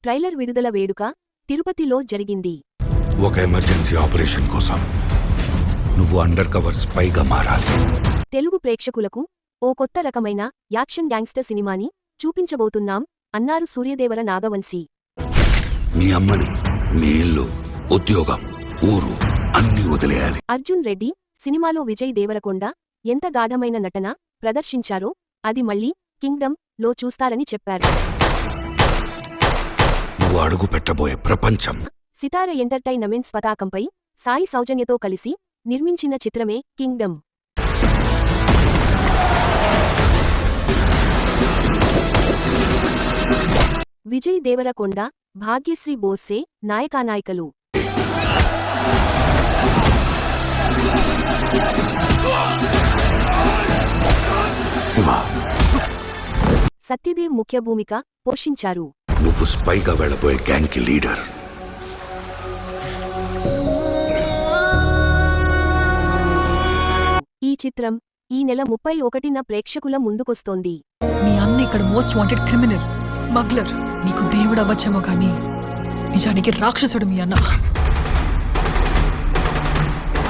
Trailer విడుదల వేడుక తిరుపతిలో జరిగింది. ఒక ఎమర్జెన్సీ ఆపరేషన్ కోసం నువ్వు అండర్ కవర్ స్పైగా మారాలి. తెలుగు ప్రేక్షకులకు ఓ కొత్త రకమైన యాక్షన్ గ్యాంగ్స్టర్ సినిమాని చూపించబోతున్నాం అన్నారు సూర్యదేవర నాగవంశీ. మీ అమ్మని, మీ ఇల్లు, ఉద్యోగం, ఊరు అన్ని వదిలేయాలి. అర్జున్ రెడ్డి సినిమాలో విజయ్ దేవరకొండ ఎంత గాఢమైన నటన ప్రదర్శించారో అది మళ్లీ కింగ్డమ్ లో చూస్తారని చెప్పారు. నువ్వు అడుగు పెట్టబోయే ప్రపంచం సితార ఎంటర్టైన్మెంట్స్ పతాకంపై సాయి సౌజన్యతో కలిసి నిర్మించిన చిత్రమే కింగ్డమ్. విజయ్ దేవరకొండ, భాగ్యశ్రీ బోర్సే నాయకానాయికలు. శివ, సత్యదేవ్ ముఖ్య భూమిక పోషించారు. నువ్వు స్పైగా వెళ్ళబోయే గ్యాంగ్ కి లీడర్. ఈ చిత్రం ఈ నెల 31న ప్రేక్షకుల ముందుకొస్తోంది. నీ అన్న ఇక్కడ మోస్ట్ వాంటెడ్ క్రిమినల్, స్మగ్లర్. నీకు దేవుడు అవ్వచ్చేమో కానీ నిజానికి రాక్షసుడు మీ అన్న.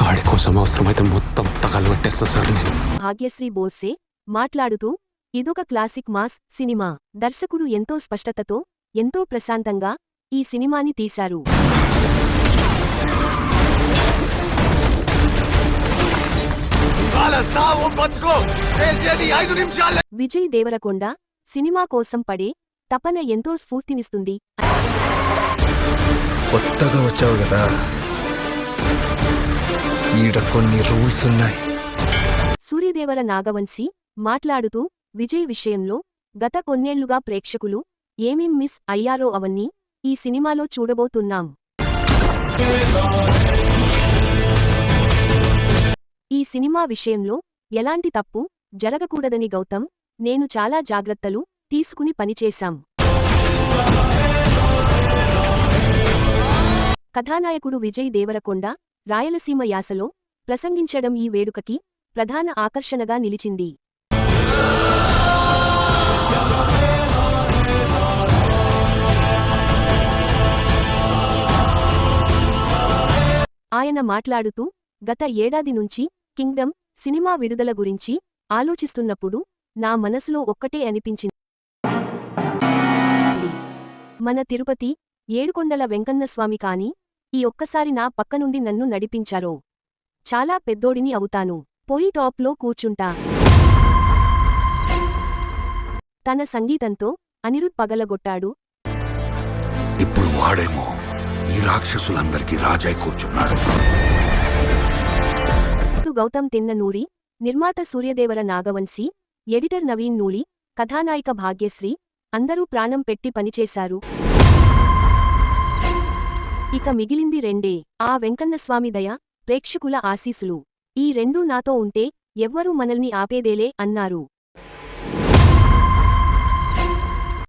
ఆడి కోసం అవసరమైతే మొత్తం తగలబెట్టేస్తా సార్ నేను. భాగ్యశ్రీ బోర్సే మాట్లాడుతూ ఇదొక క్లాసిక్ మాస్ సినిమా. దర్శకుడు ఎంతో స్పష్టతతో ఎంతో ప్రశాంతంగా ఈ సినిమాని తీశారు. విజయ్ దేవరకొండ సినిమా కోసం పడే తపన ఎంతో స్ఫూర్తినిస్తుంది. కొత్తగా వచ్చావు కదా, ఈడ కొన్ని రూల్స్ ఉన్నాయి. సూర్యదేవర నాగవంశీ మాట్లాడుతూ విజయ్ విషయంలో గత కొన్నేళ్లుగా ప్రేక్షకులు ఏమేం మిస్ అయ్యారో అవన్నీ ఈ సినిమాలో చూడబోతున్నాం. ఈ సినిమా విషయంలో ఎలాంటి తప్పు జరగకూడదని గౌతమ్, నేను చాలా జాగ్రత్తలు తీసుకుని పనిచేశాం. కథానాయకుడు విజయ్ దేవరకొండ రాయలసీమ యాసలో ప్రసంగించడం ఈ వేడుకకి ప్రధాన ఆకర్షణగా నిలిచింది. ఆయన మాట్లాడుతూ గత ఏడాది నుంచి కింగ్డమ్ సినిమా విడుదల గురించి ఆలోచిస్తున్నప్పుడు నా మనసులో ఒక్కటే అనిపించింది. మన తిరుపతి ఏడుకొండల వెంకన్నస్వామి కాని ఈ ఒక్కసారి నా పక్కనుండి నన్ను నడిపించారో చాలా పెద్దోడిని అవుతాను. పోయి టాప్లో కూర్చుంటా. తన సంగీతంతో అనిరుద్ పగలగొట్టాడు. ఇప్పుడు వాడేమో ఈ రాక్షసులందరికీ రాజై కూర్చున్నాడు. గౌతమ్ తిన్ననూరి, నిర్మాత సూర్యదేవర నాగవంశీ, ఎడిటర్ నవీన్ నూలి, కథానాయిక భాగ్యశ్రీ అందరూ ప్రాణం పెట్టి పనిచేశారు. ఇక మిగిలింది రెండే, ఆ వెంకన్నస్వామి దయ, ప్రేక్షకుల ఆశీసులు. ఈ రెండూ నాతో ఉంటే ఎవ్వరూ మనల్ని ఆపేదేలే అన్నారు.